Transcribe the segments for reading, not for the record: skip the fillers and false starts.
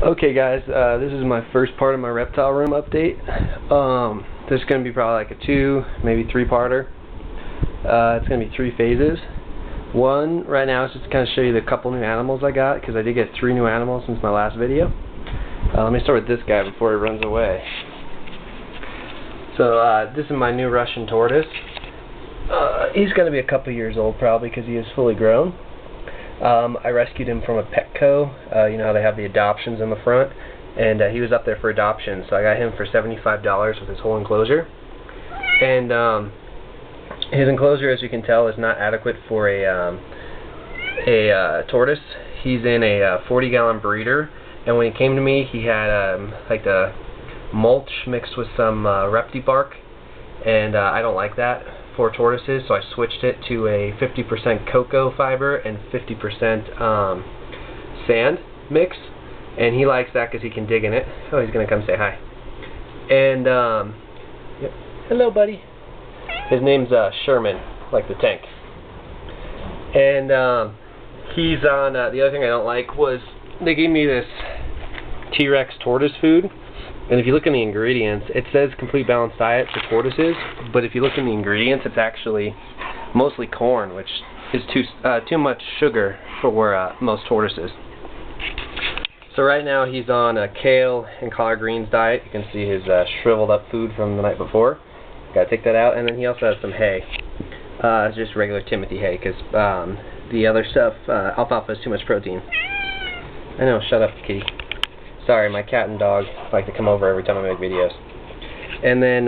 Okay guys, this is my first part of my reptile room update. This is going to be probably like a 2, maybe 3-parter. It's going to be 3 phases. One right now is just to kind of show you the couple new animals I got, because I did get 3 new animals since my last video. Let me start with this guy before he runs away. So this is my new Russian tortoise. He's going to be a couple years old probably because he is fully grown. I rescued him from a Petco. You know how they have the adoptions in the front, and he was up there for adoption, so I got him for $75 with his whole enclosure. And his enclosure, as you can tell, is not adequate for a tortoise. He's in a 40-gallon breeder, and when he came to me, he had like the mulch mixed with some Reptile bark, and I don't like that for tortoises, so I switched it to a 50% cocoa fiber and 50% sand mix, and he likes that because he can dig in it. Oh, he's gonna come say hi. And yep. Hello, buddy. His name's Sherman, like the tank. And he's on. The other thing I don't like was they gave me this T-Rex tortoise food. And if you look in the ingredients, it says complete balanced diet for tortoises, but if you look in the ingredients, it's actually mostly corn, which is too much sugar for most tortoises. So right now he's on a kale and collard greens diet. You can see his shriveled up food from the night before. Gotta take that out, and then he also has some hay. It's just regular Timothy hay, because the other stuff, alfalfa, has too much protein. I know, shut up, kitty. Sorry, my cat and dog like to come over every time I make videos. And then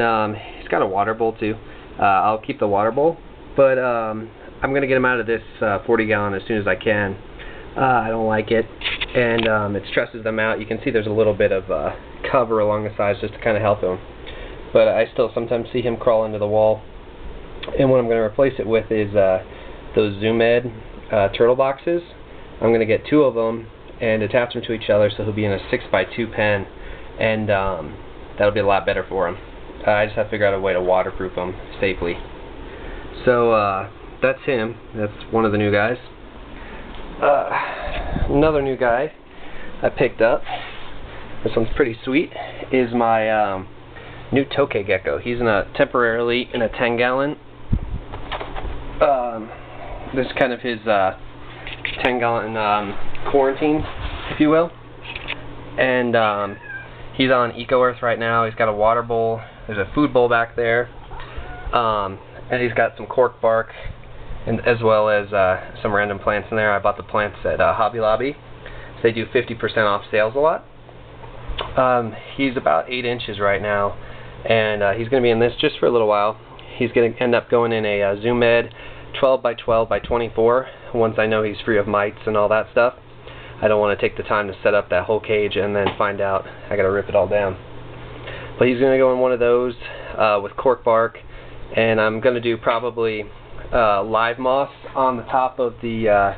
he's got a water bowl too. I'll keep the water bowl, but I'm going to get him out of this 40-gallon as soon as I can. I don't like it, and it stresses them out. You can see there's a little bit of cover along the sides just to kind of help him. But I still sometimes see him crawl into the wall. And what I'm going to replace it with is those Zoom Ed turtle boxes. I'm going to get 2 of them and attach them to each other, so he'll be in a 6x2 pen, and that'll be a lot better for him. I just have to figure out a way to waterproof him safely. So that's him. That's one of the new guys. Another new guy I picked up, this one's pretty sweet, is my new tokay gecko. He's temporarily in a 10-gallon. This is kind of his 10-gallon quarantine, if you will. And he's on Eco-Earth right now. He's got a water bowl. There's a food bowl back there. And he's got some cork bark, and as well as some random plants in there. I bought the plants at Hobby Lobby. So they do 50% off sales a lot. He's about 8 inches right now, and he's going to be in this just for a little while. He's going to end up going in a Zoom Ed 12x12x24 once I know he's free of mites and all that stuff. I don't want to take the time to set up that whole cage and then find out I got to rip it all down. But he's going to go in one of those with cork bark, and I'm going to do probably live moss on the top of the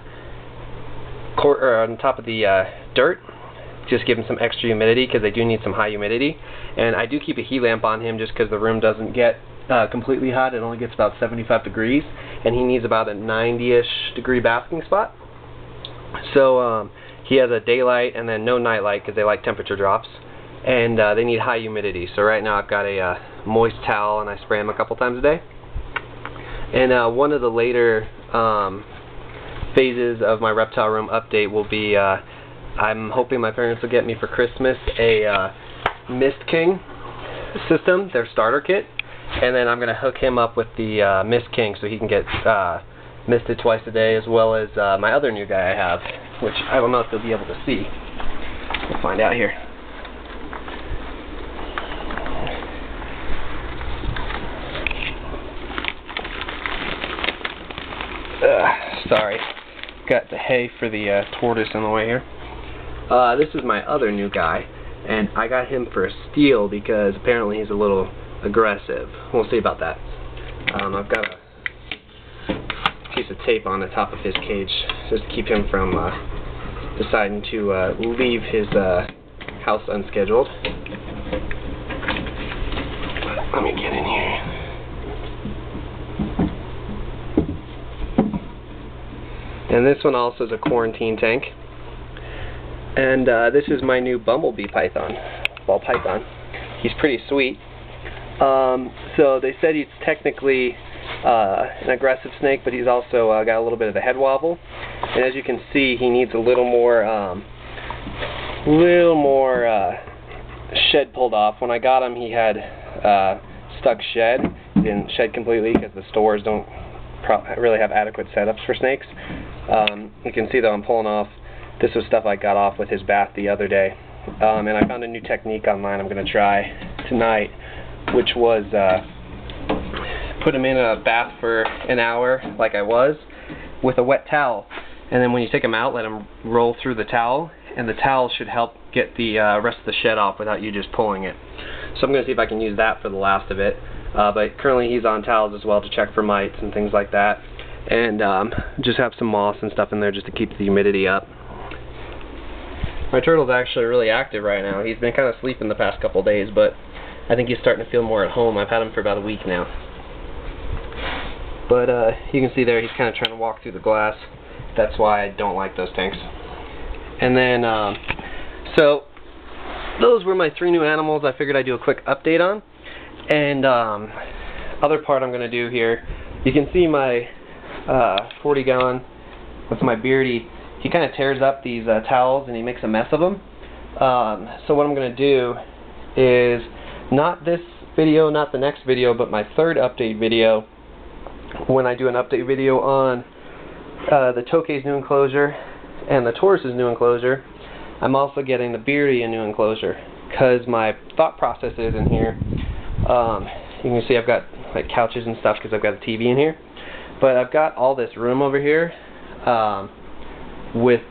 dirt. Just give him some extra humidity, because they do need some high humidity. And I do keep a heat lamp on him just because the room doesn't get completely hot. It only gets about 75 degrees, and he needs about a 90-ish degree basking spot. So he has a daylight and then no nightlight because they like temperature drops, and they need high humidity. So right now I've got a moist towel, and I spray him a couple times a day. And one of the later phases of my reptile room update will be I'm hoping my parents will get me for Christmas a Mist King system, their starter kit, and then I'm going to hook him up with the Mist King so he can get misted twice a day, as well as my other new guy I have, which I don't know if they'll be able to see. We'll find out here. Sorry, got the hay for the tortoise in the way here. This is my other new guy, and I got him for a steal because apparently he's a little aggressive. We'll see about that. I've got a piece of tape on the top of his cage just to keep him from deciding to leave his house unscheduled. Let me get in here. And this one also is a quarantine tank. And this is my new bumblebee python, ball python. He's pretty sweet. So they said he's technically an aggressive snake, but he's also got a little bit of a head wobble. And as you can see, he needs a little more shed pulled off. When I got him, he had stuck shed. He didn't shed completely because the stores don't really have adequate setups for snakes. You can see though I'm pulling off. This was stuff I got off with his bath the other day. And I found a new technique online I'm going to try tonight, which was put him in a bath for an hour like I was with a wet towel. And then when you take him out, let him roll through the towel, and the towel should help get the rest of the shed off without you just pulling it. So I'm going to see if I can use that for the last of it. But currently he's on towels as well to check for mites and things like that. And just have some moss and stuff in there just to keep the humidity up. My turtle's actually really active right now. He's been kind of sleeping the past couple days, but I think he's starting to feel more at home. I've had him for about a week now. But you can see there he's kind of trying to walk through the glass. That's why I don't like those tanks. And then, so those were my 3 new animals I figured I'd do a quick update on. And other part I'm going to do here, you can see my 40-gallon, that's my Beardy. He kind of tears up these towels and he makes a mess of them. So what I'm going to do is, not this video, not the next video, but my 3rd update video, when I do an update video on the Tokay's new enclosure and the Taurus's new enclosure, I'm also getting the Beardy a new enclosure, because my thought process is in here, you can see I've got like couches and stuff because I've got a TV in here, but I've got all this room over here with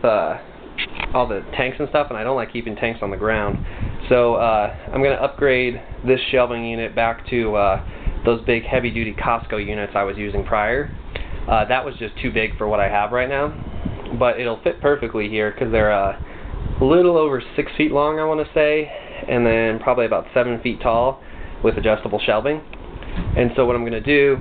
all the tanks and stuff, and I don't like keeping tanks on the ground. So I'm going to upgrade this shelving unit back to those big heavy-duty Costco units I was using prior. That was just too big for what I have right now, but it'll fit perfectly here because they're a little over 6 feet long, I want to say, and then probably about 7 feet tall with adjustable shelving. And so what I'm going to do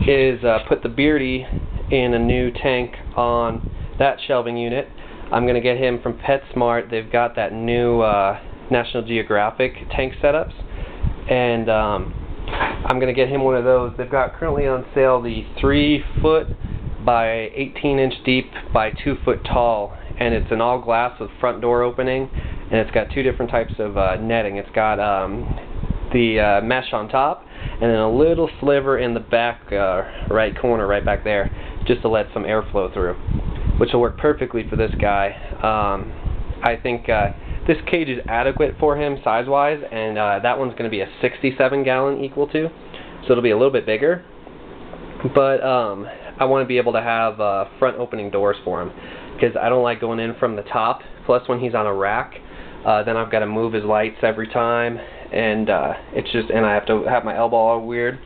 is put the Beardy in a new tank on that shelving unit. I'm going to get him from PetSmart. They've got that new National Geographic tank setups, and I'm going to get him one of those. They've got currently on sale the 3-foot by 18-inch deep by 2-foot tall, and it's an all glass with front door opening, and it's got 2 different types of netting. It's got the mesh on top, and then a little sliver in the back right corner right back there, just to let some airflow through, which will work perfectly for this guy. I think this cage is adequate for him size-wise, and that one's going to be a 67-gallon equal to, so it'll be a little bit bigger. But I want to be able to have front opening doors for him, because I don't like going in from the top. Plus, when he's on a rack, then I've got to move his lights every time, and it's just, and I have to have my elbow all weird.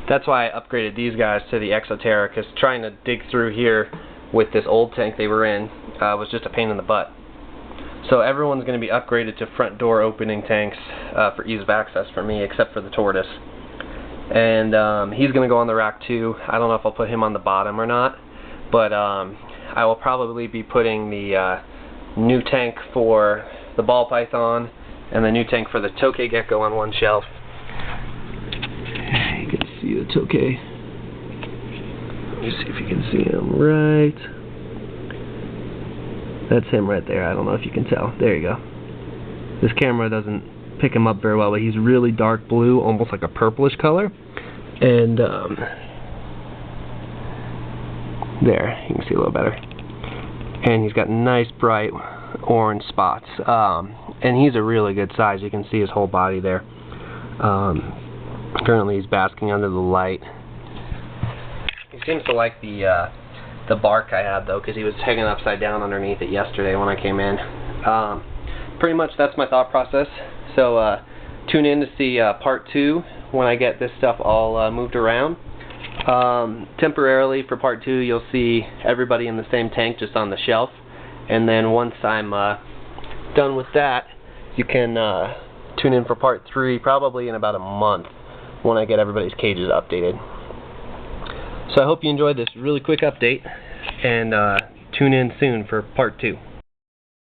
That's why I upgraded these guys to the Exoterra, because trying to dig through here with this old tank they were in was just a pain in the butt. So everyone's going to be upgraded to front door opening tanks for ease of access for me, except for the Tortoise. And he's going to go on the rack too. I don't know if I'll put him on the bottom or not, but I will probably be putting the new tank for the ball python and the new tank for the Tokay gecko on one shelf. You can see the Tokay. Let me see if you can see him right. That's him right there. I don't know if you can tell. There you go. This camera doesn't pick him up very well, but he's really dark blue, almost like a purplish color. And there, you can see a little better. And he's got nice bright orange spots. And he's a really good size. You can see his whole body there. Currently he's basking under the light. He seems to like the bark I had though, because he was hanging upside down underneath it yesterday when I came in. Pretty much that's my thought process. So tune in to see part 2 when I get this stuff all moved around. Temporarily for part 2 you'll see everybody in the same tank just on the shelf, and then once I'm done with that, you can tune in for part 3 probably in about a month when I get everybody's cages updated. So I hope you enjoyed this really quick update, and tune in soon for part 2.